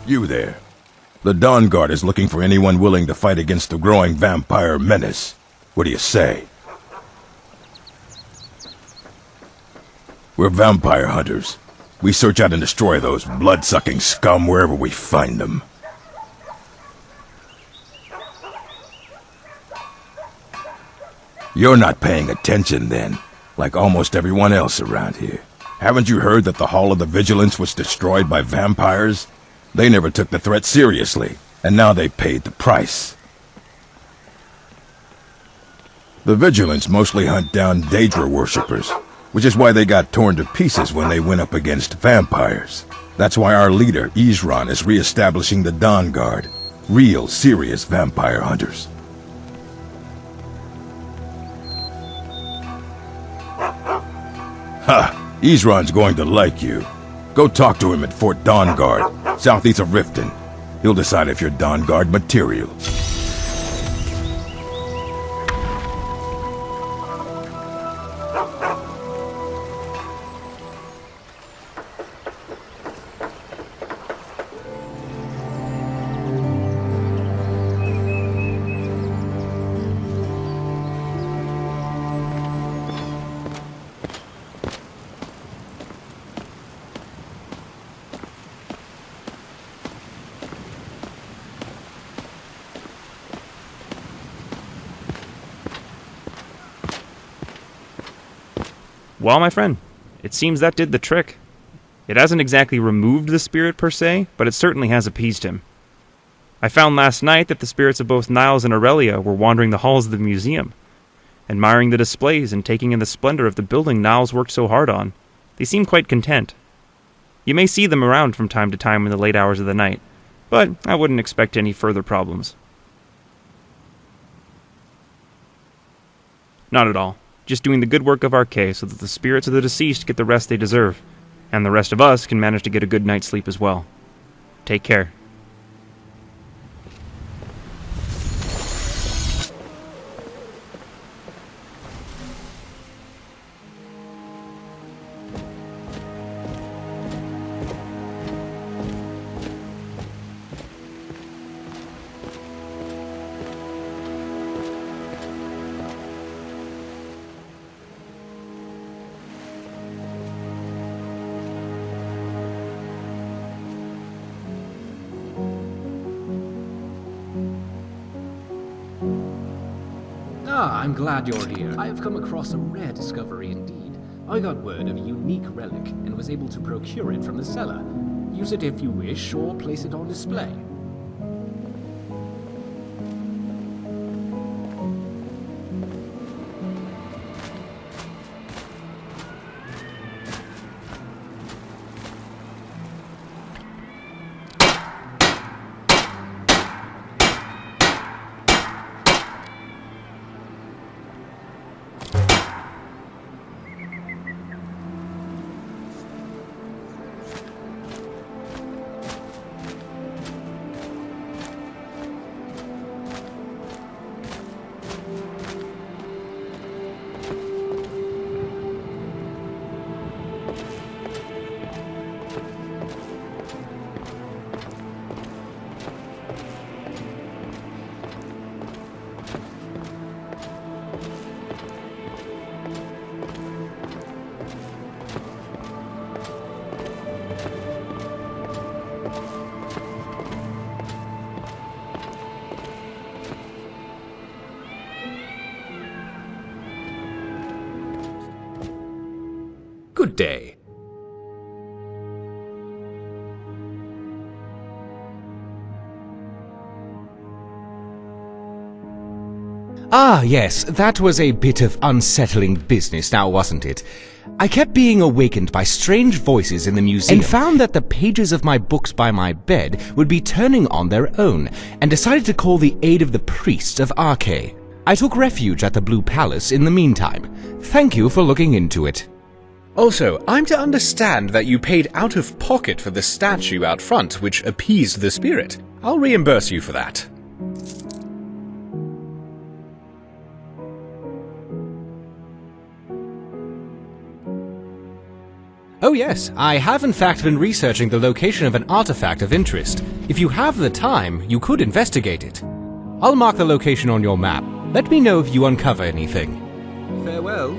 You there. The Dawn Guard is looking for anyone willing to fight against the growing vampire menace. What do you say? We're vampire hunters. We search out and destroy those blood-sucking scum wherever we find them. You're not paying attention then, like almost everyone else around here. Haven't you heard that the Hall of the Vigilance was destroyed by vampires? They never took the threat seriously, and now they paid the price. The Vigilance mostly hunt down Daedra worshippers, which is why they got torn to pieces when they went up against vampires. That's why our leader, Isran, is re-establishing the Dawn Guard. Real, serious vampire hunters. Ha! Isran's going to like you. Go talk to him at Fort Dawn Guard, southeast of Riften. He'll decide if you're Dawn Guard material. Well, my friend, it seems that did the trick. It hasn't exactly removed the spirit per se, but it certainly has appeased him. I found last night that the spirits of both Niles and Aurelia were wandering the halls of the museum, admiring the displays and taking in the splendor of the building Niles worked so hard on. They seem quite content. You may see them around from time to time in the late hours of the night, but I wouldn't expect any further problems. Not at all. Just doing the good work of Arcay so that the spirits of the deceased get the rest they deserve, and the rest of us can manage to get a good night's sleep as well. Take care. I'm glad you're here. I have come across a rare discovery indeed. I got word of a unique relic and was able to procure it from the seller. Use it if you wish, or place it on display. Good day. Ah, yes, that was a bit of unsettling business now, wasn't it? I kept being awakened by strange voices in the museum and found that the pages of my books by my bed would be turning on their own, and decided to call the aid of the priests of Arcay. I took refuge at the Blue Palace in the meantime. Thank you for looking into it. Also, I'm to understand that you paid out of pocket for the statue out front, which appeased the spirit. I'll reimburse you for that. Oh yes, I have in fact been researching the location of an artifact of interest. If you have the time, you could investigate it. I'll mark the location on your map. Let me know if you uncover anything. Farewell.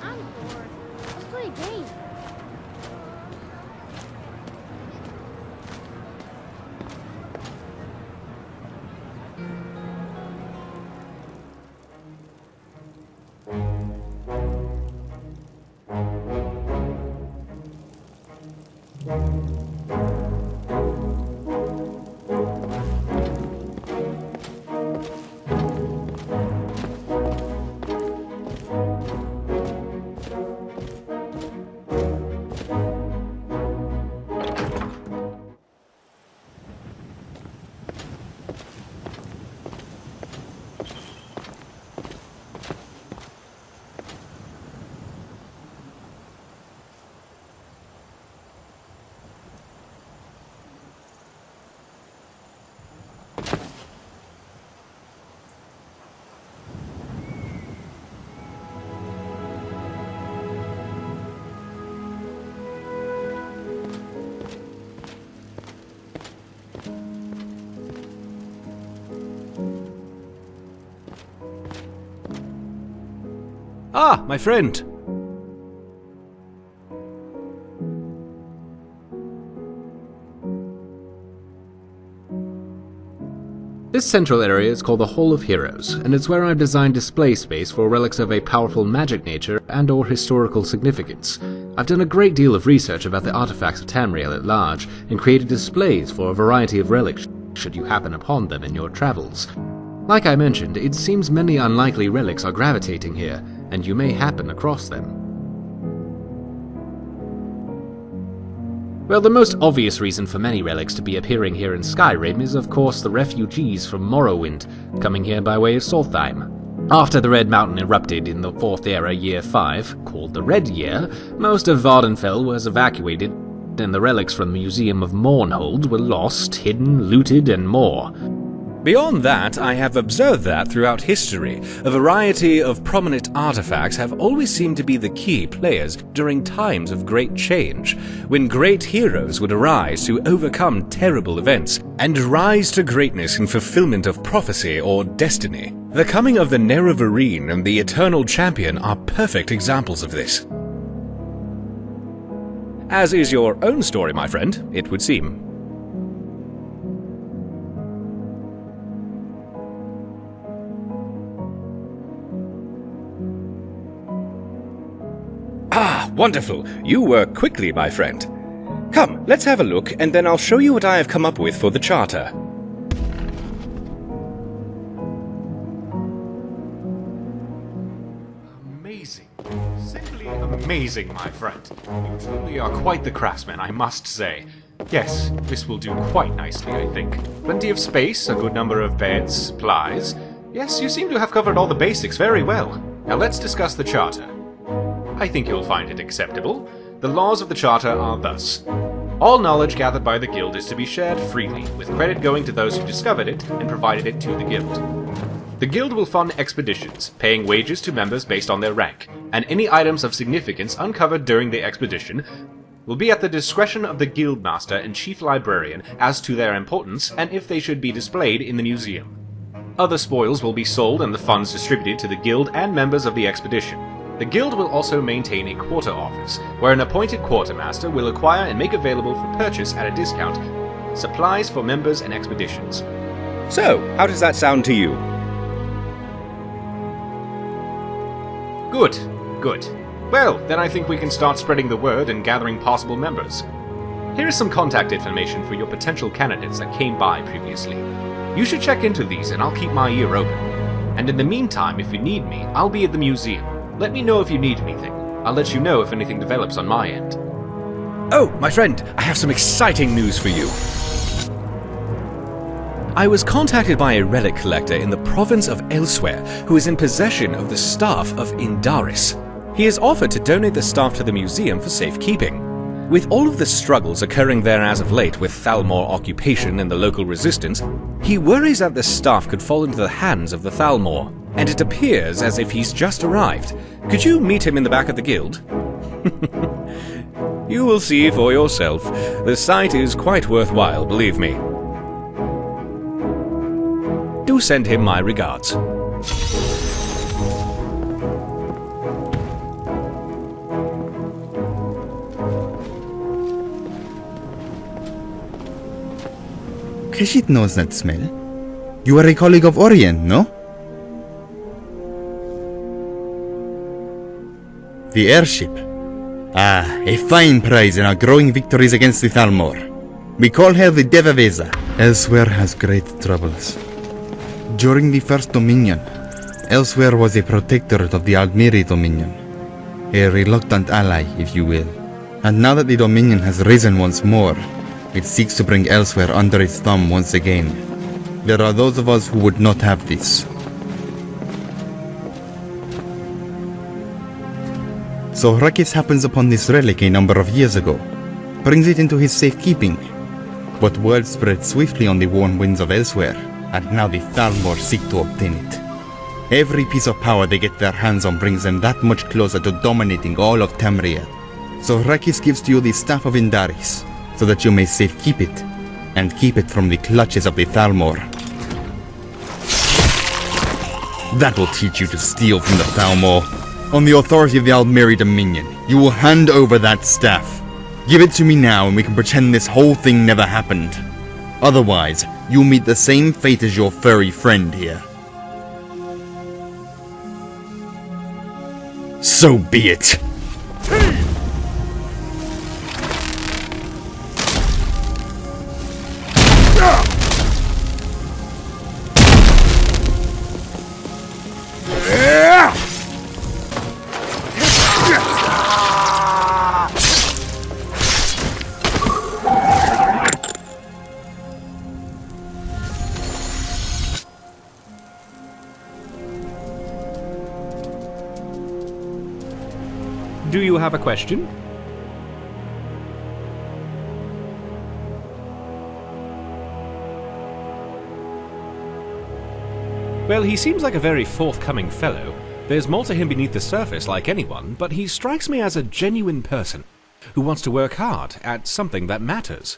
I'm bored. Let's play a game. Ah, my friend. This central area is called the Hall of Heroes, and it's where I've designed display space for relics of a powerful magic nature and or historical significance. I've done a great deal of research about the artifacts of Tamriel at large, and created displays for a variety of relics should you happen upon them in your travels. Like I mentioned, it seems many unlikely relics are gravitating here, and you may happen across them. Well, the most obvious reason for many relics to be appearing here in Skyrim is of course the refugees from Morrowind, coming here by way of Solstheim. After the Red Mountain erupted in the 4th Era Year 5, called the Red Year, most of Vardenfell was evacuated, and the relics from the Museum of Mournhold were lost, hidden, looted, and more. Beyond that, I have observed that throughout history, a variety of prominent artifacts have always seemed to be the key players during times of great change, when great heroes would arise to overcome terrible events and rise to greatness in fulfillment of prophecy or destiny. The coming of the Nerevarine and the Eternal Champion are perfect examples of this. As is your own story, my friend, it would seem. Ah, wonderful. You work quickly, my friend. Come, let's have a look, and then I'll show you what I have come up with for the charter. Amazing. Simply amazing, my friend. You truly are quite the craftsman, I must say. Yes, this will do quite nicely, I think. Plenty of space, a good number of beds, supplies. Yes, you seem to have covered all the basics very well. Now let's discuss the charter. I think you'll find it acceptable. The laws of the Charter are thus. All knowledge gathered by the Guild is to be shared freely, with credit going to those who discovered it and provided it to the Guild. The Guild will fund expeditions, paying wages to members based on their rank, and any items of significance uncovered during the expedition will be at the discretion of the Guildmaster and Chief Librarian as to their importance and if they should be displayed in the museum. Other spoils will be sold and the funds distributed to the Guild and members of the expedition. The Guild will also maintain a quarter office, where an appointed quartermaster will acquire and make available for purchase at a discount supplies for members and expeditions. So, how does that sound to you? Good, good. Well, then I think we can start spreading the word and gathering possible members. Here is some contact information for your potential candidates that came by previously. You should check into these and I'll keep my ear open. And in the meantime, if you need me, I'll be at the museum. Let me know if you need anything. I'll let you know if anything develops on my end. Oh, my friend, I have some exciting news for you. I was contacted by a relic collector in the province of Elsewhere who is in possession of the staff of Indaris. He has offered to donate the staff to the museum for safekeeping. With all of the struggles occurring there as of late with Thalmor occupation and the local resistance, he worries that the staff could fall into the hands of the Thalmor, and it appears as if he's just arrived. Could you meet him in the back of the guild? You will see for yourself. The sight is quite worthwhile, believe me. Do send him my regards. Keshit knows that smell. You are a colleague of Auryen, no? The airship. Ah, a fine prize in our growing victories against the Thalmor. We call her the Devaveza. Elsewhere has great troubles. During the First Dominion, Elsewhere was a protectorate of the Aldmiri Dominion. A reluctant ally, if you will. And now that the Dominion has risen once more, it seeks to bring Elsewhere under its thumb once again. There are those of us who would not have this. So Rakis happens upon this relic a number of years ago, brings it into his safekeeping. But word spread swiftly on the warm winds of Elsewhere, and now the Thalmor seek to obtain it. Every piece of power they get their hands on brings them that much closer to dominating all of Tamriel. So Rakis gives to you the Staff of Indaris, so that you may safekeep it, and keep it from the clutches of the Thalmor. That will teach you to steal from the Thalmor. On the authority of the Aldmiri Dominion, you will hand over that staff. Give it to me now and we can pretend this whole thing never happened. Otherwise, you'll meet the same fate as your furry friend here. So be it! Do you have a question? Well, he seems like a very forthcoming fellow. There's more to him beneath the surface, like anyone, but he strikes me as a genuine person who wants to work hard at something that matters.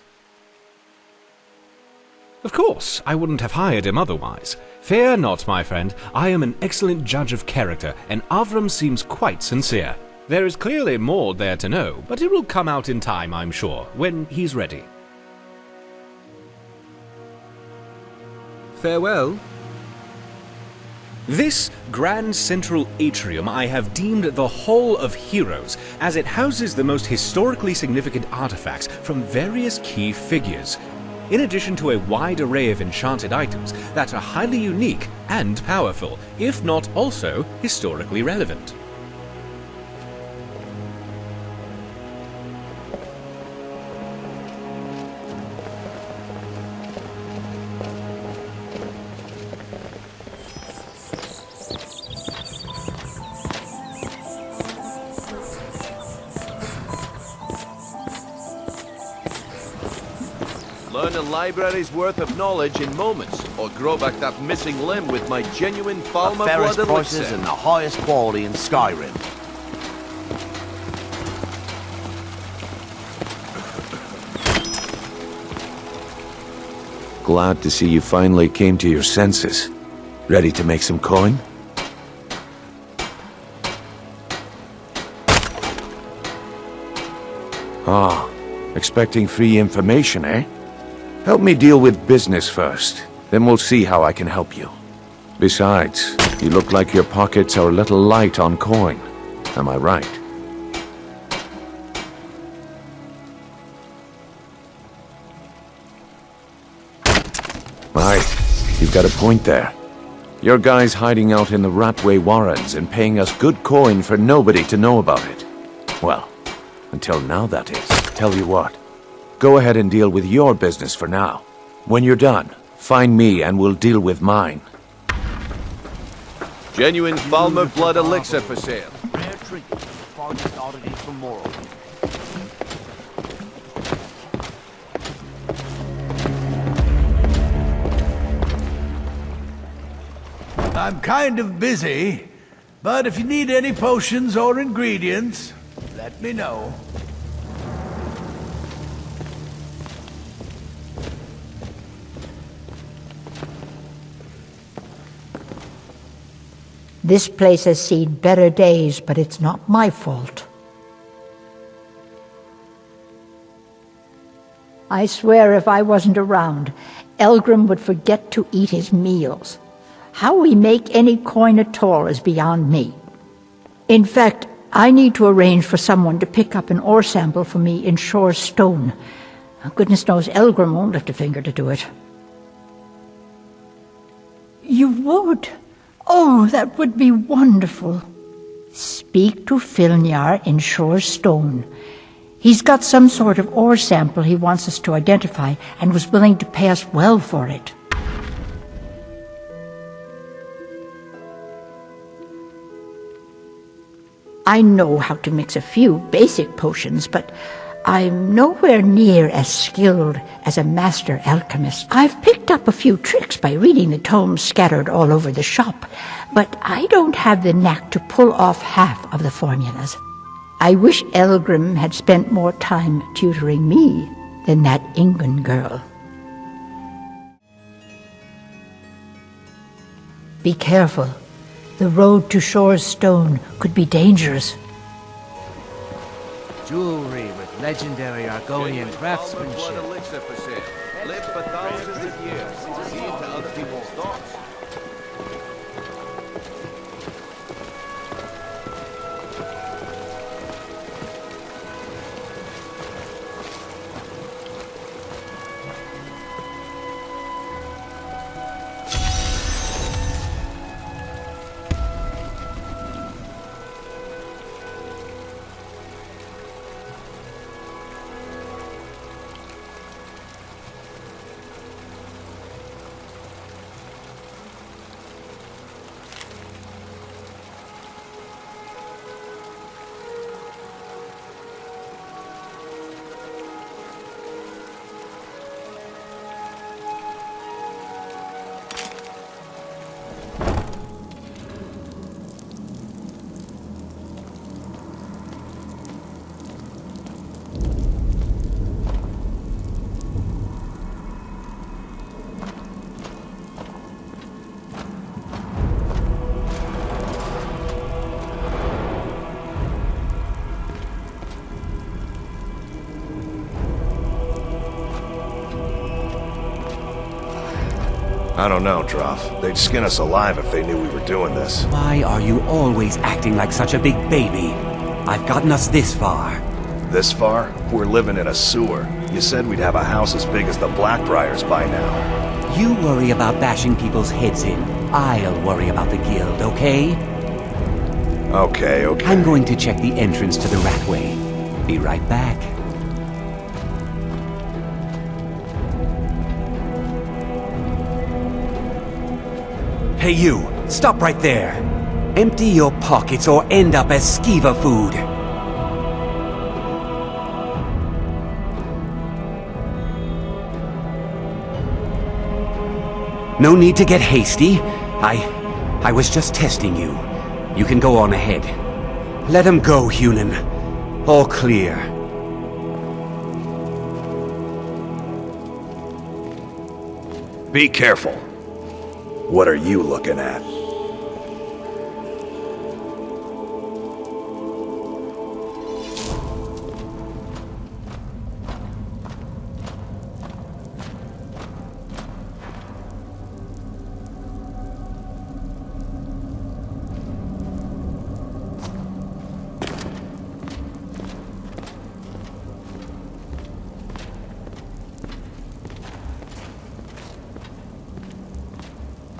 Of course, I wouldn't have hired him otherwise. Fear not, my friend. I am an excellent judge of character, and Avram seems quite sincere. There is clearly more there to know, but it will come out in time, I'm sure, when he's ready. Farewell. This grand central atrium I have deemed the Hall of Heroes, as it houses the most historically significant artifacts from various key figures, in addition to a wide array of enchanted items that are highly unique and powerful, if not also historically relevant. Learn a library's worth of knowledge in moments, or grow back that missing limb with my genuine Falmer fairest blood prices elixir. and the highest quality in Skyrim. Glad to see you finally came to your senses. Ready to make some coin? Ah, expecting free information, eh? Help me deal with business first, then we'll see how I can help you. Besides, you look like your pockets are a little light on coin. Am I right? Aye, you've got a point there. Your guy's hiding out in the Ratway Warrens and paying us good coin for nobody to know about it. Well, until now that is. Tell you what, go ahead and deal with your business for now. When you're done, Find me and we'll deal with mine. Genuine Falmer blood elixir for sale. Rare trinket. Farthest oddity from Moral. I'm kind of busy, but if you need any potions or ingredients, let me know. This place has seen better days, but it's not my fault. I swear if I wasn't around, Elgrim would forget to eat his meals. How we make any coin at all is beyond me. In fact, I need to arrange for someone to pick up an ore sample for me in Shore's stone. Goodness knows Elgrim won't lift a finger to do it. You would? Oh, that would be wonderful. Speak to Filnyar in Shore's stone. He's got some sort of ore sample he wants us to identify and was willing to pay us well for it. I know how to mix a few basic potions, but I'm nowhere near as skilled as a master alchemist. I've picked up a few tricks by reading the tomes scattered all over the shop, but I don't have the knack to pull off half of the formulas. I wish Elgrim had spent more time tutoring me than that Ingun girl. Be careful. The road to Shore's stone could be dangerous. Jewelry with legendary Argonian craftsmanship. Blood elixir for sale. Live for thousands of years. See into other people's thoughts. I don't know, Droff. They'd skin us alive if they knew we were doing this. Why are you always acting like such a big baby? I've gotten us this far. This far? We're living in a sewer. You said we'd have a house as big as the Blackbriars by now. You worry about bashing people's heads in. I'll worry about the guild, okay? Okay. I'm going to check the entrance to the Ratway. Be right back. Hey you, stop right there. Empty your pockets or end up as skeever food. No need to get hasty. I was just testing you. You can go on ahead. Let him go, Hunan. All clear. Be careful. What are you looking at?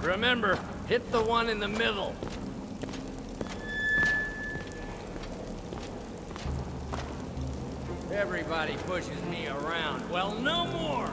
Remember, hit the one in the middle. Everybody pushes me around. Well, no more!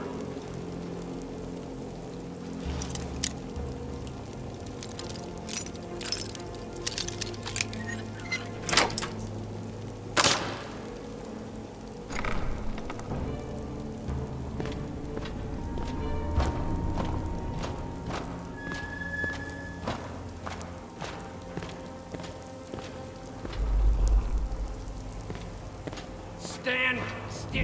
Stand still.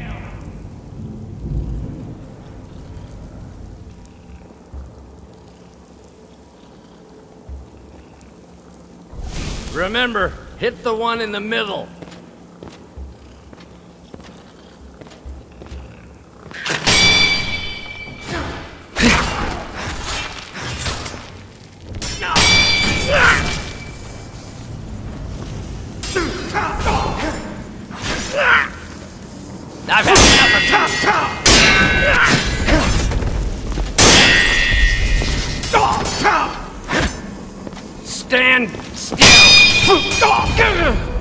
Remember, hit the one in the middle. I've had enough of you. Stand still.